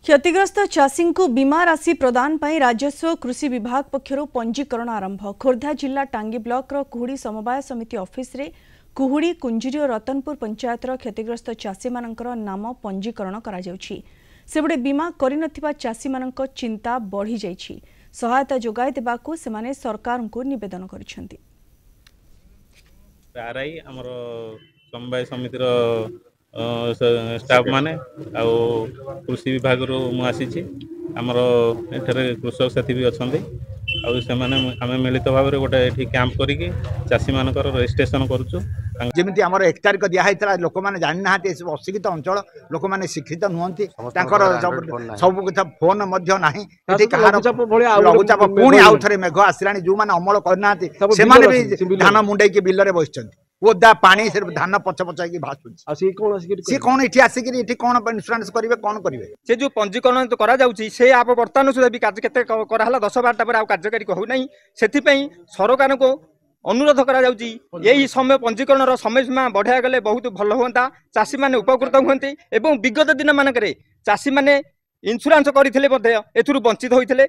क्षतिग्रस्त चाषी को बीमा राशि प्रदान पर राजस्व कृषि विभाग पक्षर पंजीकरण आरंभ। खोर्धा जिला टांगी ब्लॉक कुहुड़ी समवाय समिति ऑफिस रे कुहुड़ी कुंजिरी और रतनपुर पंचायतर क्षतिग्रस्त चाषी मानकर नाम पंजीकरण करा जाउछि। सेबडे बीमा करिनथिबा चाषी मानक चिंता बढ़ी जाइछि। सहायता जोगाई देबाकू सेमाने सरकार को निवेदन करिसेंति। आरआई हमर समवाय समितिर स्टाफ माने आउ कृषि विभाग रो मु आसीछि। हमर एठरे कृषक साथी भी अछंती आउ से माने आमे मिलित भाव रे गोटे एठी कैंप करिकि चाषी मानकर रजिस्ट्रेशन करूछु। जेमिति हमर 1 तारिख दिया हैतला लोक माने जानि नाहाते अशिक्षित अंचल लोक माने शिक्षित नुहंती तांकर सब कथा फोन मध्य नाही एठी कहार लघुचाप पुणी आउ थरे मेघ आसिलानी जो माने अमल करनाहाती से माने भी धान मुंडई के बिल रे बसिचंती ओदा पानी से धान पछ पछ की भासुची सी कौन इठी आसिकरी इठी कौन इंश्योरेंस करिवे कौन करिवे से जो पंजीकरण करा जाउची से आप वर्तमान सुधा भी कार्य केते कराला 10-12 पर आ कार्यकारी हो नहीं सेथि पई सरकार को अनुरोध करा जाउची यही समय पंजीकरण समय सीमा बढ़िया गले बहुत भल होता चाषी माने उपकृत होते एवं विगत दिन मानक चाषी माने इंश्योरेंस करथिले एथुरु वंचित होइथिले।